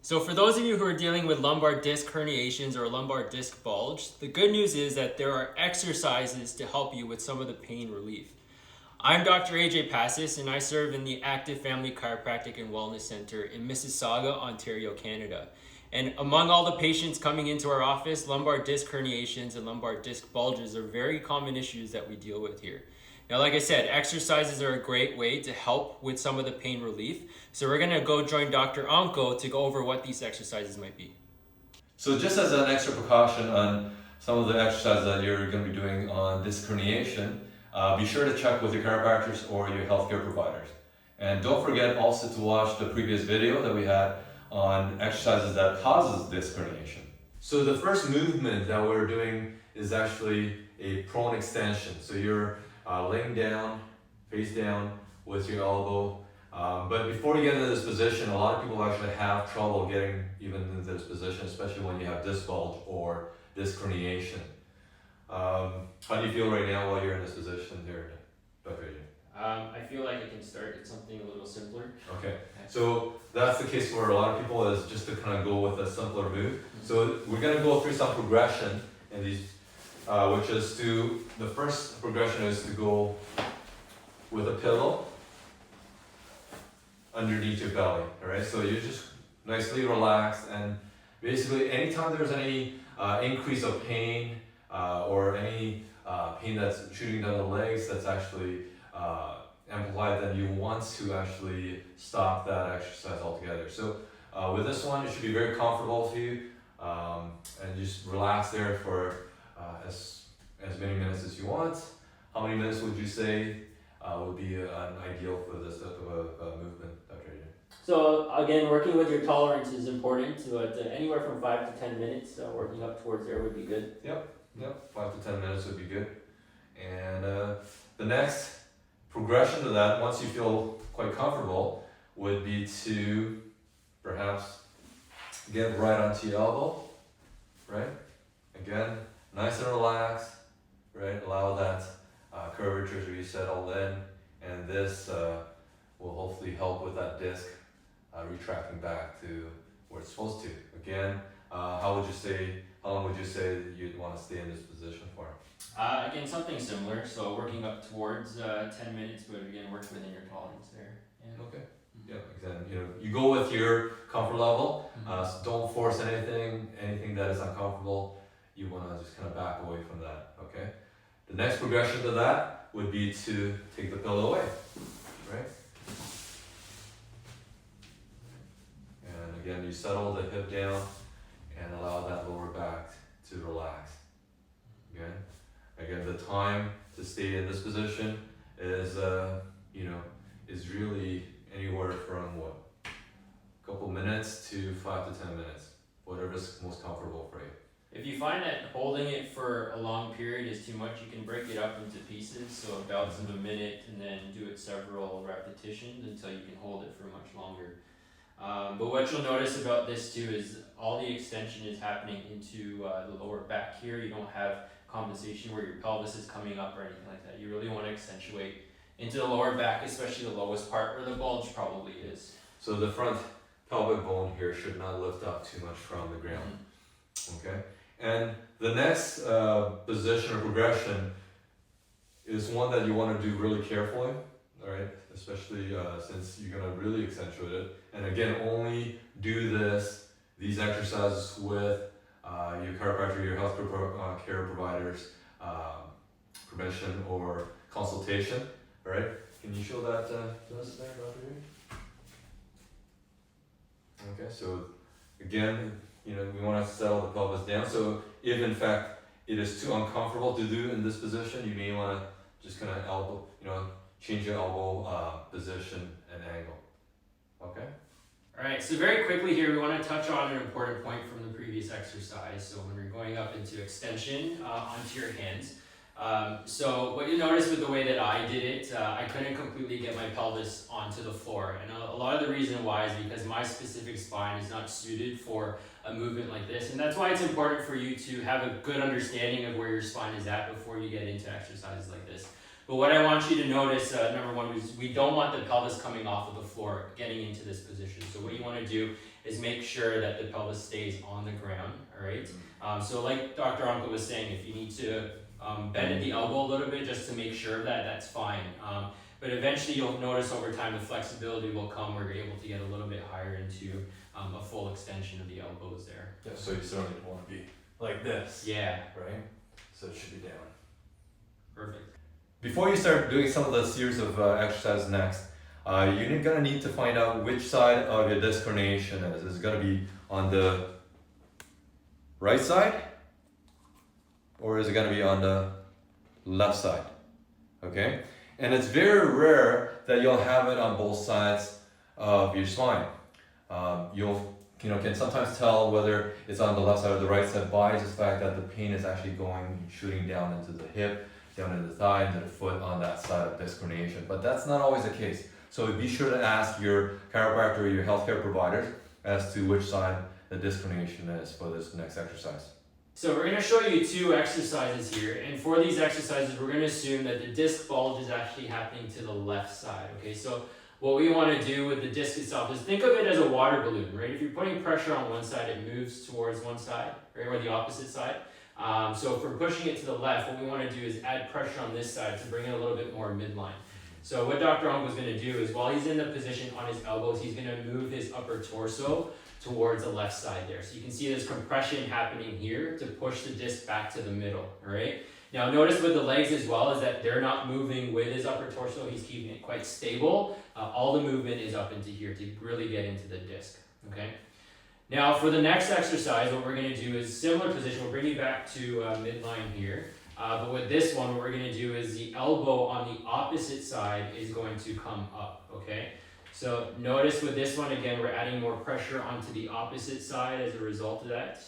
So for those of you who are dealing with lumbar disc herniations or lumbar disc bulge, the good news is that there are exercises to help you with some of the pain relief. I'm Dr. AJ Pacis, and I serve in the Active Family Chiropractic and Wellness Center in Mississauga, Ontario, Canada. And among all the patients coming into our office, lumbar disc herniations and lumbar disc bulges are very common issues that we deal with here. Now, like I said, exercises are a great way to help with some of the pain relief. So we're gonna go join Dr. Ongko to go over what these exercises might be. So just as an extra precaution on some of the exercises that you're going to be doing on disc herniation, be sure to check with your chiropractors or your healthcare providers. And don't forget also to watch the previous video that we had on exercises that causes disc herniation. So the first movement that we're doing is actually a prone extension. So you're laying down, face down with your elbow. But before you get into this position, a lot of people actually have trouble getting even into this position, especially when you have disc bulge or disc herniation. How do you feel right now while you're in this position here, Dr. AJ? I feel like I can start at something a little simpler. Okay, so that's the case for a lot of people, is just to kind of go with a simpler move. So we're going to go through some progression in these, which is the first progression is to go with a pillow underneath your belly, all right? So you're just nicely relaxed, and basically anytime there's any increase of pain or any pain that's shooting down the legs that's actually amplified, then you want to actually stop that exercise altogether. So with this one, it should be very comfortable for you, and just relax there for as many minutes as you want. How many minutes would you say would be an ideal for this type of movement, Dr. AJ? So again, working with your tolerance is important. So anywhere from 5 to 10 minutes, working up towards there would be good. Yep, 5 to 10 minutes would be good. And the next progression to that, once you feel quite comfortable, would be to perhaps get right onto your elbow, right? Again, nice and relaxed, right? Allow that curvature to be settled in, and this will hopefully help with that disc retracting back to where it's supposed to. Again, how long would you say that you'd want to stay in this position for? Again, something similar. So working up towards 10 minutes, but again, work within your tolerance there. Yeah. Okay. Yeah. Again, you go with your comfort level. So don't force anything that is uncomfortable. You want to just kind of back away from that. Okay. The next progression to that would be to take the pillow away, right? And again, you settle the hip down and allow that lower back to relax. Again, the time to stay in this position is, is really anywhere from a couple minutes to 5 to 10 minutes, whatever's most comfortable for you. If you find that holding it for a long period is too much, you can break it up into pieces. So bouts of a minute, and then do it several repetitions until you can hold it for much longer. But what you'll notice about this too is all the extension is happening into the lower back here. You don't have compensation where your pelvis is coming up or anything like that. You really want to accentuate into the lower back, especially the lowest part where the bulge probably is. So the front pelvic bone here should not lift up too much from the ground. Okay. And the next position or progression is one that you want to do really carefully, all right? Especially since you're going to really accentuate it. And again, only do these exercises with your chiropractor, your health care providers, prevention or consultation, all right? Can you show that to us there, Dr. Okay, so again, we want to settle the pelvis down. So if in fact it is too uncomfortable to do in this position, you may want to just kind of elbow, change your elbow position and angle. Okay? All right, so very quickly here, we want to touch on an important point from the previous exercise. So when you're going up into extension onto your hands. So what you notice with the way that I did it, I couldn't completely get my pelvis onto the floor. And a lot of the reason why is because my specific spine is not suited for a movement like this. And that's why it's important for you to have a good understanding of where your spine is at before you get into exercises like this. But what I want you to notice, number one, is we don't want the pelvis coming off of the floor, getting into this position. So what you want to do is make sure that the pelvis stays on the ground, all right? So like Dr. Ongko was saying, if you need to bend at the elbow a little bit just to make sure of that, that's fine. But eventually you'll notice over time the flexibility will come where you're able to get a little bit higher into a full extension of the elbows there. Yeah, so you certainly don't want to be like this. Yeah. Right? So it should be down. Perfect. Before you start doing some of the series of exercises next, you're going to need to find out which side of your disc herniation is. Is it going to be on the right side? Or is it going to be on the left side? Okay? And it's very rare that you'll have it on both sides of your spine. You'll can sometimes tell whether it's on the left side or the right side by just the fact that the pain is actually shooting down into the hip, down into the thigh, into the foot on that side of disc herniation. But that's not always the case. So be sure to ask your chiropractor or your healthcare providers as to which side the disc herniation is for this next exercise. So we're going to show you two exercises here, and for these exercises we're going to assume that the disc bulge is actually happening to the left side. Okay, so what we want to do with the disc itself is think of it as a water balloon, right? If you're putting pressure on one side, it moves towards one side, right, or the opposite side. So if we're pushing it to the left, what we want to do is add pressure on this side to bring it a little bit more midline. So what Dr. Ongko is going to do is while he's in the position on his elbows, he's going to move his upper torso towards the left side there. So you can see there's compression happening here to push the disc back to the middle, all right? Now notice with the legs as well is that they're not moving with his upper torso, he's keeping it quite stable. All the movement is up into here to really get into the disc, okay? Now for the next exercise, what we're gonna do is similar position, we'll bring you back to midline here. But with this one, what we're gonna do is the elbow on the opposite side is going to come up, okay? So notice with this one, again, we're adding more pressure onto the opposite side as a result of that.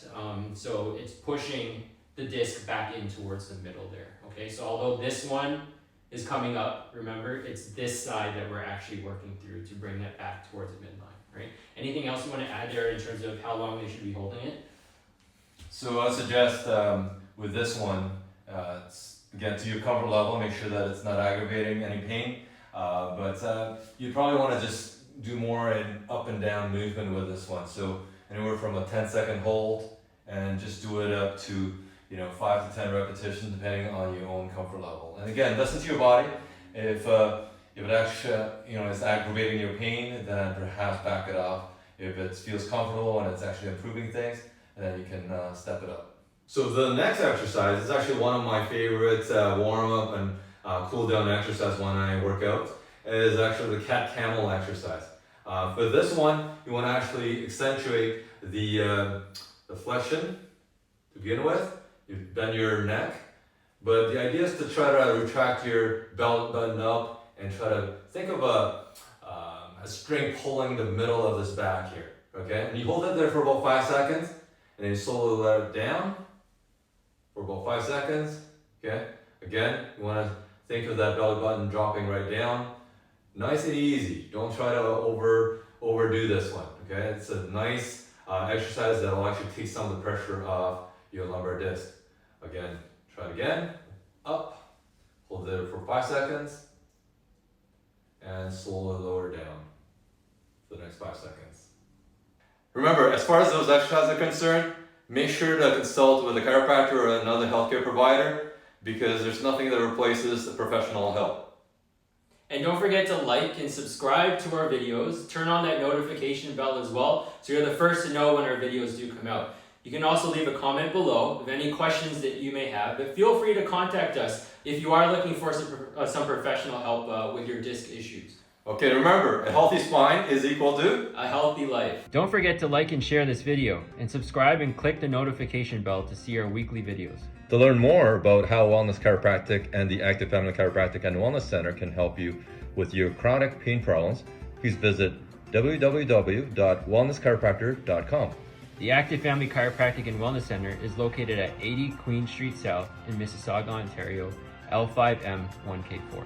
So it's pushing the disc back in towards the middle there, okay? So although this one is coming up, remember, it's this side that we're actually working through to bring that back towards the midline, right? Anything else you want to add there in terms of how long they should be holding it? So I suggest with this one, again, to your comfort level, make sure that it's not aggravating any pain. But you probably want to just do more an up and down movement with this one. So anywhere from a 10-second hold and just do it up to 5 to 10 repetitions depending on your own comfort level. And again, listen to your body. If it actually is aggravating your pain, then perhaps back it off. If it feels comfortable and it's actually improving things, then you can step it up. So the next exercise is actually one of my favorite warm-up and cool down exercise when I work out. It is actually the cat-camel exercise. For this one, you want to actually accentuate the flexion to begin with. You bend your neck, but the idea is to try to retract your belt button up and try to think of a string pulling the middle of this back here, okay? And you hold it there for about 5 seconds, and then you slowly let it down for about 5 seconds, okay? Again, you want to think of that belly button dropping right down. Nice and easy. Don't try to overdo this one, okay? It's a nice exercise that will actually take some of the pressure off your lumbar disc. Again, try it again. Up, hold it there for 5 seconds, and slowly lower down for the next 5 seconds. Remember, as far as those exercises are concerned, make sure to consult with a chiropractor or another healthcare provider because there's nothing that replaces professional help. And don't forget to like and subscribe to our videos. Turn on that notification bell as well so you're the first to know when our videos do come out. You can also leave a comment below with any questions that you may have, but feel free to contact us if you are looking for some professional help with your disc issues. Okay, remember, a healthy spine is equal to a healthy life. Don't forget to like and share this video, and subscribe and click the notification bell to see our weekly videos. To learn more about how Wellness Chiropractic and the Active Family Chiropractic and Wellness Center can help you with your chronic pain problems, please visit www.wellnesschiropractor.com. The Active Family Chiropractic and Wellness Center is located at 80 Queen Street South in Mississauga, Ontario, L5M1K4.